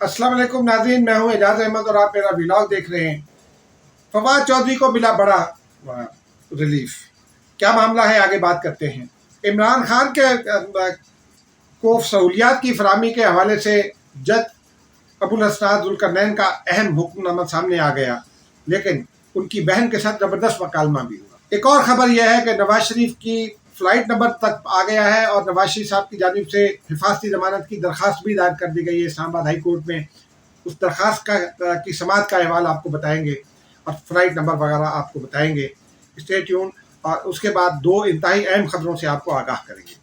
अस्सलाम वालेकुम नाज़रीन, मैं हूं एजाज अहमद और आप मेरा व्लॉग देख रहे हैं। फवाद चौधरी को मिला बड़ा रिलीफ। क्या मामला है, आगे बात करते हैं। इमरान खान को सहूलियात की फराहमी के हवाले से जज अबुल हसन जुल्करनैन का अहम हुक्मनामा सामने आ गया, लेकिन उनकी बहन के साथ ज़बरदस्त मकालमा भी हुआ। एक और ख़बर यह है कि नवाज शरीफ की फ़्लाइट नंबर तक आ गया है और नवाज शरीफ साहब की जानिब से हिफाजती ज़मानत की दरख्वास्त भी दायर कर दी गई है इस्लामाबाद हाई कोर्ट में। उस दरख्वास्त की समाअत का अहवाल आपको बताएंगे और फ़्लाइट नंबर वगैरह आपको बताएंगे। Stay tune. और उसके बाद दो इंतहाई अहम खबरों से आपको आगाह करेंगे।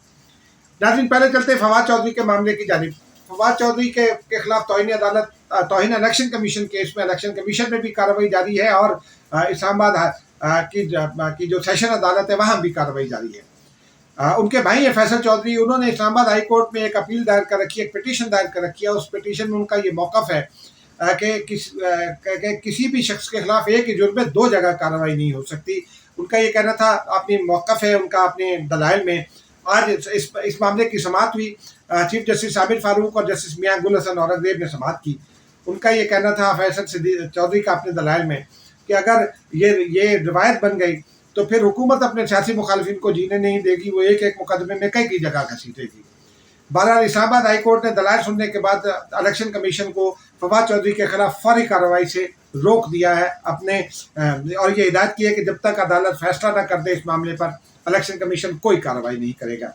नाज़रीन, पहले चलते हैं फवाद चौधरी के मामले की जानिब। फवाद चौधरी के खिलाफ तौहीन इलेक्शन कमीशन केस में इलेक्शन कमीशन में भी कार्रवाई जारी है और इस्लामाबाद की जो सेशन अदालत है वहाँ भी कार्रवाई जारी है। उनके भाई हैं फैसल चौधरी, उन्होंने इस्लामाबाद हाई कोर्ट में एक अपील दायर कर रखी है, एक पिटीशन दायर कर रखी है। उस पिटीशन में उनका ये मौक़िफ़ है कि किसी भी शख्स के खिलाफ एक ही जुर्म में दो जगह कार्रवाई नहीं हो सकती। उनका ये कहना था, अपनी मौक़िफ़ है उनका अपने दलाइल में। आज इस मामले की समाअत हुई। चीफ जस्टिस आबिद फारूक और जस्टिस मियां गुल हसन औरंगज़ेब ने समाअत की। उनका ये कहना था फैसल चौधरी का अपने दलाइल में कि अगर ये रिवायत बन गई तो फिर हुकूमत अपने सियासी मुखालिफिन को जीने नहीं देगी, वो एक एक मुकदमे में कई जगह घसीटेगी। बहरहाल इस्लामाबाद हाई कोर्ट ने दलाइल सुनने के बाद इलेक्शन कमीशन को फवाद चौधरी के खिलाफ फौरी कार्रवाई से रोक दिया है और ये हिदायत की है कि जब तक अदालत फैसला न कर दे इस मामले पर इलेक्शन कमीशन कोई कार्रवाई नहीं करेगा।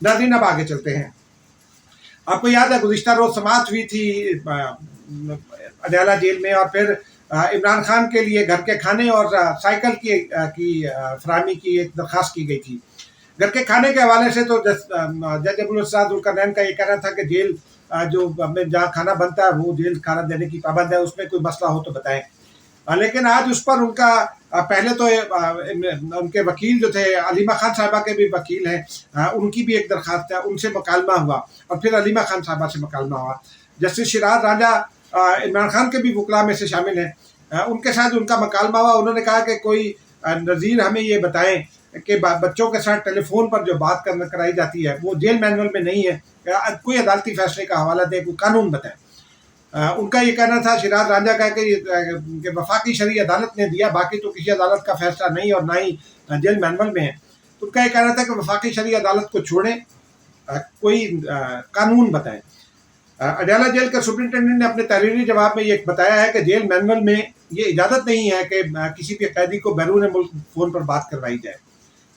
नाज़रीन, अब आगे चलते हैं। आपको याद है गुज़िश्ता रोज़ समाअत हुई थी अडयाला जेल में और फिर इमरान खान के लिए घर के खाने और साइकिल की फराहमी की एक दरख्वास्त की गई थी। घर के खाने के हवाले से तो जज अबुल हसन जुल्करनैन का ये कहना था कि जेल जहाँ खाना बनता है वो जेल खाना देने की पाबंद है, उसमें कोई मसला हो तो बताएं। लेकिन आज उस पर उनका पहले तो उनके वकील जो थे, अलीमा खान साहिबा के भी वकील हैं, उनकी भी एक दरख्वास्त है, उनसे मुकालमा हुआ और फिर अलीमा खान साहिबा से मुकालमा हुआ। जस्टिस शिराज रांझा इमरान खान के भी वकला में से शामिल हैं, उनके साथ उनका मुकालमा हुआ। उन्होंने कहा कि कोई नज़ीर हमें ये बताएं कि बच्चों के साथ टेलीफोन पर जो बात कराई जाती है वो जेल मैनुअल में नहीं है, कोई अदालती फैसले का हवाला दे, कोई कानून बताएं। उनका ये कहना था, शिराज रांझा का, कि वफाकी शरई अदालत ने दिया, बाकी तो किसी अदालत का फैसला नहीं और ना ही जेल मैनुअल में है। तो उनका ये कहना था कि वफाकी शरई अदालत को छोड़ें, कोई कानून बताएं। अडयाला जेल के सुप्रिंटेंडेंट ने अपने तहरीरी जवाब में ये बताया है कि जेल मैनुअल में ये इजाज़त नहीं है कि किसी भी कैदी को बैरून मुल्क फ़ोन पर बात करवाई जाए।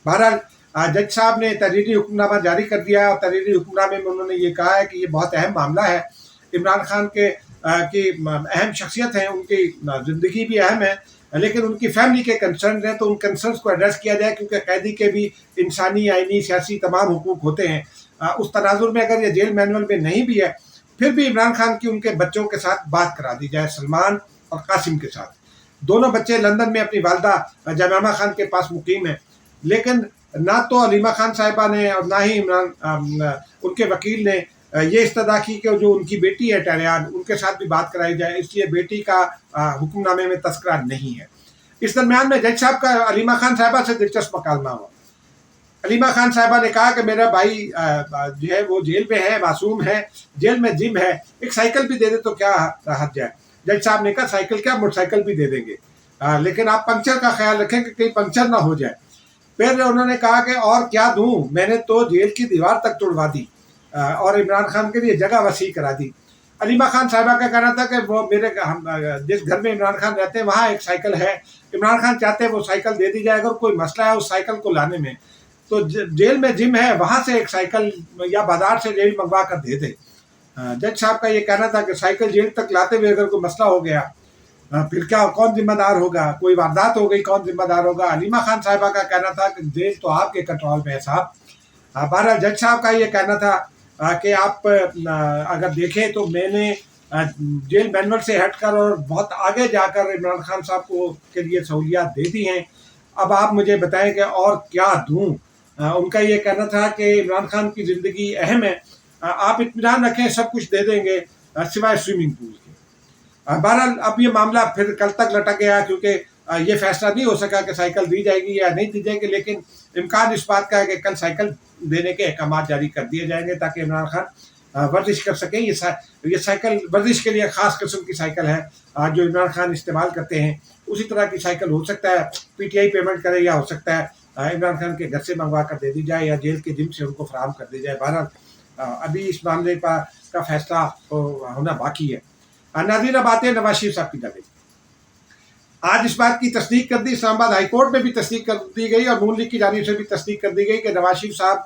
बहरहाल जज साहब ने तहरीरी हुक्मनामा जारी कर दिया है और तहरीरी हुक्मनामे में उन्होंने ये कहा है कि ये बहुत अहम मामला है। इमरान खान की अहम शख्सियत हैं, उनकी ज़िंदगी भी अहम है, लेकिन उनकी फैमिली के कंसर्न हैं, तो उन कंसर्न्स को एड्रेस किया जाए, क्योंकि कैदी के भी इंसानी, आइनी, सियासी तमाम हुकूक होते हैं। उस तनाजुर में अगर ये जेल मैनुअल में नहीं भी है, फिर भी इमरान खान की उनके बच्चों के साथ बात करा दी जाए, सलमान और कासिम के साथ। दोनों बच्चे लंदन में अपनी वालदा जमामा खान के पास मुकीम हैं, लेकिन ना तो अलीमा खान साहिबा ने और ना ही उनके वकील ने ये इस्तदा की कि जो उनकी बेटी है टहरियान, उनके साथ भी बात कराई जाए, इसलिए बेटी का हुक्मनामे में तस्करा नहीं है। इस दरमियान में जज साहब का अलीमा खान साहिबा से दिलचस्प मुकालमा हुआ। अलीमा खान साहिबा ने कहा कि मेरा भाई जो है वो जेल में है, मासूम है, जेल में जिम है, एक साइकिल भी दे दे तो क्या हर्ज है। जज साहब ने कहा, साइकिल क्या, मोटरसाइकिल भी दे देंगे, लेकिन आप पंक्चर का ख्याल रखें कि कहीं पंक्चर ना हो जाए। फिर उन्होंने कहा कि और क्या दूं, मैंने तो जेल की दीवार तक तोड़वा दी और इमरान खान के लिए जगह वसी करा दी। अलीमा खान साहिबा का कहना था कि वो जिस घर में इमरान खान रहते हैं वहाँ एक साइकिल है, इमरान खान चाहते हैं वो साइकिल दे दी जाए। अगर कोई मसला है उस साइकिल को लाने में, तो जेल में जिम है, वहाँ से एक साइकिल या बाजार से जेल मंगवा कर दे दे। जज साहब का ये कहना था कि साइकिल जेल तक लाते हुए अगर कोई मसला हो गया फिर क्या, कौन जिम्मेदार होगा, कोई वारदात हो गई कौन जिम्मेदार होगा। अलीमा खान साहिबा का कहना था कि जेल तो आपके कंट्रोल में है साहब। बहरहाल जज साहब का ये कहना था कि आप अगर देखें तो मैंने जेल मैनुअल से हटकर और बहुत आगे जाकर इमरान खान साहब को के लिए सहूलियात दे दी हैं, अब आप मुझे बताएं कि और क्या दूं। उनका ये कहना था कि इमरान खान की ज़िंदगी अहम है, आप इत्मीनान रखें, सब कुछ दे देंगे सिवाय स्विमिंग पूल के। बहरहाल अब ये मामला फिर कल तक लटक गया, क्योंकि ये फैसला नहीं हो सका कि साइकिल दी जाएगी या नहीं दी जाएगी, लेकिन इम्कान इस बात का है कि कल साइकिल देने के अहकाम जारी कर दिए जाएंगे ताकि इमरान खान ورزش کر سکیں. یہ سائیکل ورزش کے لیے خاص قسم کی سائیکل ہے جو عمران خان استعمال کرتے ہیں. اسی طرح کی سائیکل ہو سکتا ہے پی ٹی آئی پیمنٹ کرے، یا ہو سکتا ہے عمران خان کے گھر سے منگوا کر دے دی جائے، یا جیل کے جم سے ان کو فراہم کر دی جائے. بہرحال ابھی اس معاملے کا فیصلہ ہونا باقی ہے. ناظرین، اب آتے ہیں نواز شریف صاحب کی جانب. آج اس بات کی تصدیق کر دی، اسلام آباد ہائی کورٹ میں بھی تصدیق کر دی گئی اور نون لیگ کی جانب سے بھی تصدیق کر دی گئی کہ نواز شریف صاحب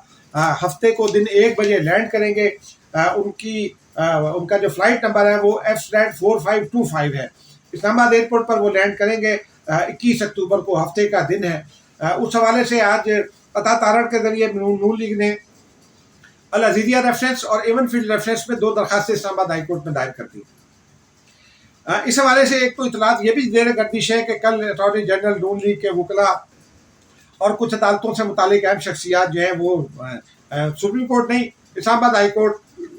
ہفتے کو دن 1 بجے لینڈ کریں گے. ان کا جو فلائٹ نمبر ہے وہ FZ4525 ہے. اسلام آباد ایئرپورٹ پر وہ لینڈ کریں گے. 21 اکتوبر کو ہفتے کا دن ہے. اس حوالے سے آج عطا تارڑ کے ذریعے نون لیگ نے العزیزیہ ریفرنس اور ایون فیلڈ ریفرنس میں 2 درخواستیں اسلام آباد ہائی کورٹ میں دائر کر دی. اس حوالے سے ایک تو اطلاعات یہ بھی زیر گردش ہے کہ کل اٹارنی جنرل نون لیگ کے وکلاء اور کچھ عدالتوں سے متعلق اہم شخصیات جو ہیں وہ سپریم کورٹ نہیں، اسلام آباد ہائی کورٹ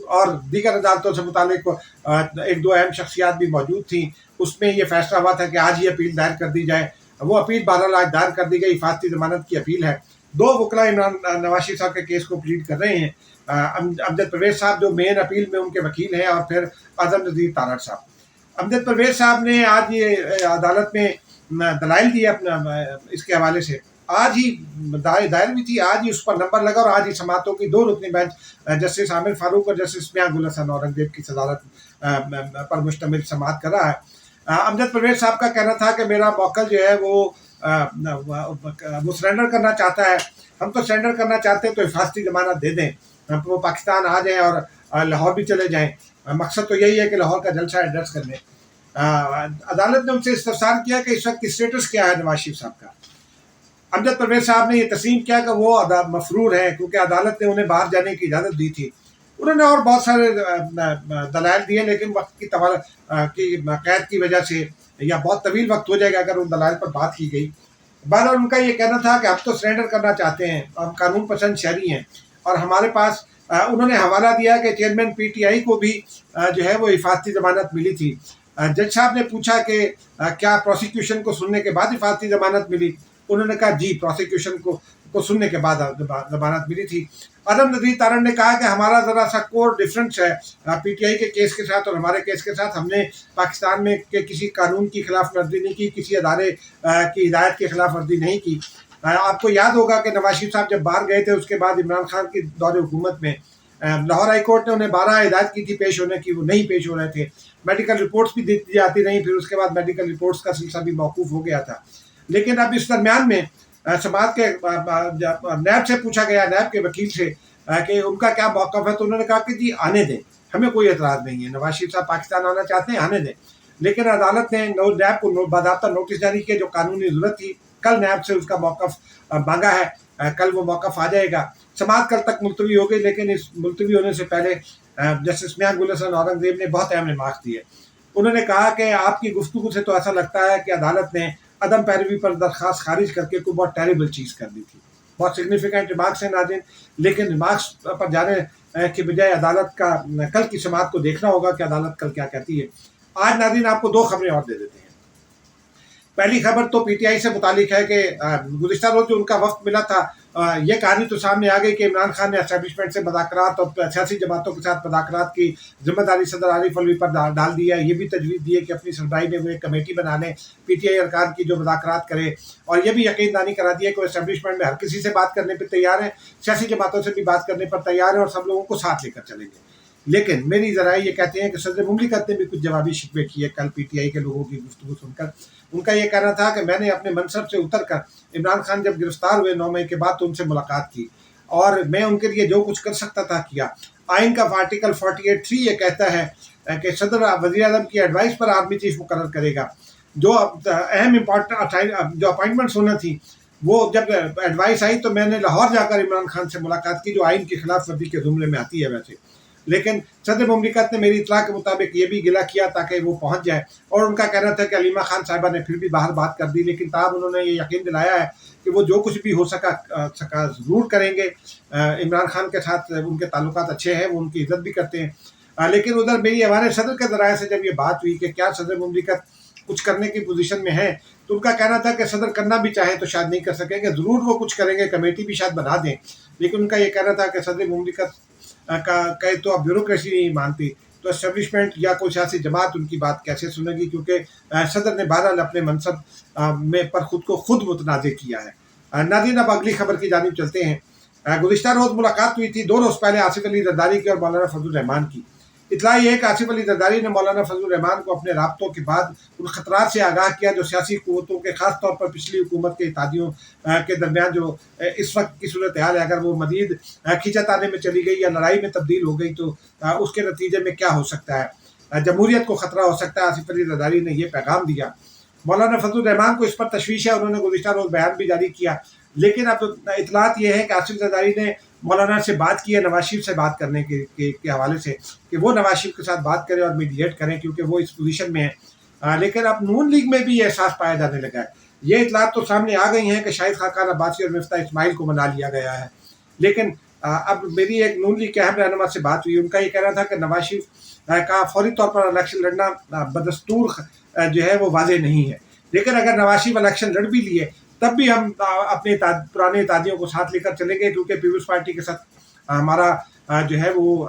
اور دیگر عدالتوں سے متعلق 1-2 اہم شخصیات بھی موجود تھیں. اس میں یہ فیصلہ ہوا تھا کہ آج یہ اپیل دائر کر دی جائے. وہ اپیل بہرحال آج دائر کر دی گئی. حفاظتی ضمانت کی اپیل ہے. 2 وکلاء نواز شریف صاحب کے کیس کو پلیڈ کر رہے ہیں. امجد پرویز صاحب جو مین اپیل میں ان کے وکیل ہیں، اور پھر اعظم نذیر تارڑ صاحب. امجد پرویز صاحب نے آج یہ عدالت میں دلائل دیے اپنا اس کے حوالے سے. آج ہی دائر بھی تھی، آج ہی اس پر نمبر لگا، اور آج ہی سماعتوں کی 2 رکنی بینچ جسٹس عامر فاروق اور جسٹس میاں گل حسن اورنگزیب کی صدارت پر مشتمل سماعت کر رہا ہے. امجد پرویز صاحب کا کہنا تھا کہ میرا موکل جو ہے وہ سرنڈر کرنا چاہتا ہے. ہم تو سرنڈر کرنا چاہتے ہیں تو حفاظتی ضمانت دے دیں، وہ پاکستان آ جائیں اور لاہور بھی چلے جائیں. مقصد تو یہی ہے کہ لاہور کا جلسہ ایڈریس کر لیں. عدالت نے ان سے استفسار کیا کہ اس وقت کی اسٹیٹس کیا ہے نواز شریف صاحب کا. امجد پرویز صاحب نے یہ تسلیم کیا کہ وہ مفرور ہے، کیونکہ عدالت نے انہیں باہر جانے کی اجازت دی تھی. انہوں نے اور بہت سارے دلائل دیے، لیکن وقت کی قید کی وجہ سے یا بہت طویل وقت ہو جائے گا اگر ان دلائل پر بات کی گئی. بہرحال ان کا یہ کہنا تھا کہ اب تو سرنڈر کرنا چاہتے ہیں، ہم قانون پسند شہری ہیں، اور ہمارے پاس انہوں نے حوالہ دیا کہ چیئرمین پی ٹی آئی کو بھی جو ہے وہ حفاظتی ضمانت ملی تھی. جج صاحب نے پوچھا کہ کیا پروسیکیوشن کو سننے کے بعد حفاظتی ضمانت ملی؟ انہوں نے کہا جی، پروسیکیوشن کو سننے کے بعد ضمانت ملی تھی. اعظم نذیر تارڑ نے کہا کہ ہمارا ذرا سا کور ڈفرینس ہے پی ٹی آئی کے کیس کے ساتھ اور ہمارے کیس کے ساتھ. ہم نے پاکستان میں کسی قانون کی خلاف ورزی نہیں کی، کسی ادارے کی ہدایت کی خلاف ورزی نہیں کی. آپ کو یاد ہوگا کہ نواز شریف صاحب جب باہر گئے تھے اس کے بعد عمران خان کی دور حکومت میں لاہور ہائی کورٹ نے انہیں 12 ہدایت کی تھی پیش ہونے کی، وہ نہیں پیش ہو رہے تھے. میڈیکل رپورٹس بھی دی جاتی رہیں، پھر اس کے بعد میڈیکل رپورٹس کا سلسلہ بھی موقوف ہو گیا تھا. لیکن اب اس درمیان میں سماعت کے نیب سے پوچھا گیا، نیب کے وکیل سے، کہ ان کا کیا موقف ہے. تو انہوں نے کہا کہ جی آنے دیں، ہمیں کوئی اعتراض نہیں ہے، نواز شریف صاحب پاکستان آنا چاہتے ہیں، آنے دیں. لیکن عدالت نے نیب کو باضابطہ نوٹس جاری کیا جو قانونی ضرورت تھی. کل نیب سے اس کا موقف مانگا ہے، کل وہ موقف آ جائے گا. سماعت کل تک ملتوی ہو گئی، لیکن اس ملتوی ہونے سے پہلے جسٹس میاں گل حسن اورنگزیب نے بہت اہم ریمارکس دیے. انہوں نے کہا کہ آپ کی گفتگو سے تو ایسا لگتا ہے کہ عدالت نے عدم پیروی پر درخواست خارج کر کے کوئی بہت ٹیریبل چیز کر دی تھی. بہت سگنیفیکنٹ ریمارکس ہیں ناظرین، لیکن ریمارکس پر جانے کے بجائے عدالت کا کل کی سماعت کو دیکھنا ہوگا کہ عدالت کل کیا کہتی ہے. آج ناظرین آپ کو 2 خبریں اور دے دیتے ہیں. پہلی خبر تو پی ٹی آئی سے متعلق ہے کہ گزشتہ روز جو ان کا وفد ملا تھا، یہ کہانی تو سامنے آ گئی کہ عمران خان نے اسٹیبلشمنٹ سے مذاکرات اور سیاسی جماعتوں کے ساتھ مذاکرات کی ذمہ داری صدر عارف علوی پر ڈال دی ہے. یہ بھی تجویز دی ہے کہ اپنی سربراہی میں وہ ایک کمیٹی بنا لیں پی ٹی آئی ارکان کی جو مذاکرات کرے، اور یہ بھی یقین دانی کرا دی ہے کہ وہ اسٹیبلشمنٹ میں ہر کسی سے بات کرنے پہ تیار ہیں، سیاسی جماعتوں سے بھی بات کرنے پر تیار ہیں، اور سب لوگوں کو ساتھ لے کر چلیں گے. لیکن میری ذرائع یہ کہتے ہیں کہ صدر مملکت نے بھی کچھ جوابی شکوے کیے کل پی ٹی آئی کے لوگوں کی گفتگو سن کر. ان کا یہ کہنا تھا کہ میں نے اپنے منصب سے اتر کر عمران خان جب گرفتار ہوئے 9 مئی کے بعد تو ان سے ملاقات کی، اور میں ان کے لیے جو کچھ کر سکتا تھا کیا. آئین کا آرٹیکل 48(3) یہ کہتا ہے کہ صدر وزیر اعظم کی ایڈوائس پر آرمی چیف مقرر کرے گا. جو اہم جو اپائنٹمنٹس ہونا تھی، وہ جب ایڈوائس آئی تو میں نے لاہور جا کر عمران خان سے ملاقات کی، جو آئین کی خلاف ورزی کے زمرے میں آتی ہے ویسے. لیکن صدر مملکت نے میری اطلاع کے مطابق یہ بھی گلہ کیا تاکہ وہ پہنچ جائے، اور ان کا کہنا تھا کہ علیمہ خان صاحبہ نے پھر بھی باہر بات کر دی، لیکن تاہم انہوں نے یہ یقین دلایا ہے کہ وہ جو کچھ بھی ہو سکا ضرور کریں گے. عمران خان کے ساتھ ان کے تعلقات اچھے ہیں، وہ ان کی عزت بھی کرتے ہیں. لیکن ادھر میری ہمارے صدر کے ذرائع سے جب یہ بات ہوئی کہ کیا صدر مملکت کچھ کرنے کی پوزیشن میں ہے، تو ان کا کہنا تھا کہ صدر کرنا بھی چاہیں تو شاید نہیں کر سکیں گے، ضرور وہ کچھ کریں گے، کمیٹی بھی شاید بنا دیں. لیکن ان کا یہ کہنا تھا کہ صدر مملکت का तो अब ब्यूरोक्रेसी नहीं मानती, तो इस्टेब्लिशमेंट या कोई सियासी जमात उनकी बात कैसे सुनेगी, क्योंकि सदर ने बहरहाल अपने मनसब में पर खुद को खुद मुतनाज़ किया है। नाज़रीन, अब अगली खबर की जानिब चलते हैं। गुज़िश्ता रोज़ मुलाकात हुई थी 2 रोज़ पहले आसिफ अली जरदारी की और मौलाना फजल रहमान की। इतला ये है कि आसिफ अली जरदारी ने मौलाना फजल रहमान को अपने राब्तों के बाद उन खतरात से आगाह किया जो सियासी क़ुव्वतों के ख़ास तौर पर पिछली हुकूमत के इत्तेहादियों के दरमियान जो इस वक्त की सूरत हाल है, अगर वो मज़ीद खींचातानी में चली गई या लड़ाई में तब्दील हो गई तो उसके नतीजे में क्या हो सकता है, जमहूरियत को ख़तरा हो सकता है। आसिफ अली जरदारी ने यह पैगाम दिया। मौलाना फजल रहमान को इस पर तशवीश है, उन्होंने गुज़िश्ता रोज़ बयान भी जारी किया, लेकिन अब इतलात ये है कि आसिफ जरदारी ने मौलाना से बात की है नवाज शरीफ से बात करने के हवाले से, कि वो नवाज शरीफ के साथ बात करें और मीडिएट करें, क्योंकि वो इस पोजीशन में है। लेकिन अब नून लीग में भी ये एहसास पाया जाने लगा है। ये इतलात तो सामने आ गई हैं कि शाहिद खाकान अब्बासी और मिफ्ता इस्माइल को मना लिया गया है, लेकिन अब मेरी एक नून लीग के अहम रहनुमा से बात हुई, उनका ये कहना था कि नवाज शरीफ का फौरी तौर पर इलेक्शन लड़ना बदस्तूर जो है वो वाज़ेह नहीं है, लेकिन अगर नवाज शरीफ इलेक्शन लड़ भी लिए तब भी हम अपने पुराने इत्तेहादियों को साथ लेकर चलेंगे, क्योंकि पीपल्स पार्टी के साथ हमारा जो है वो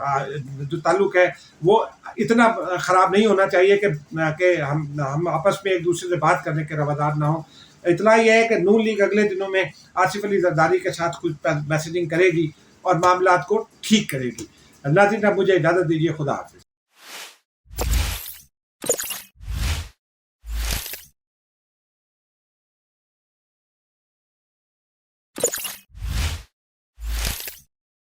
जो ताल्लुक है वो इतना ख़राब नहीं होना चाहिए कि हम आपस में एक दूसरे से बात करने के रवादार ना हो। इतना यह है कि नून लीग अगले दिनों में आसिफ अली जरदारी के साथ कुछ मैसेजिंग करेगी और मामलात को ठीक करेगी। नाज़रीन, अब मुझे इजाज़त दीजिए, खुदा हाफ़िज़।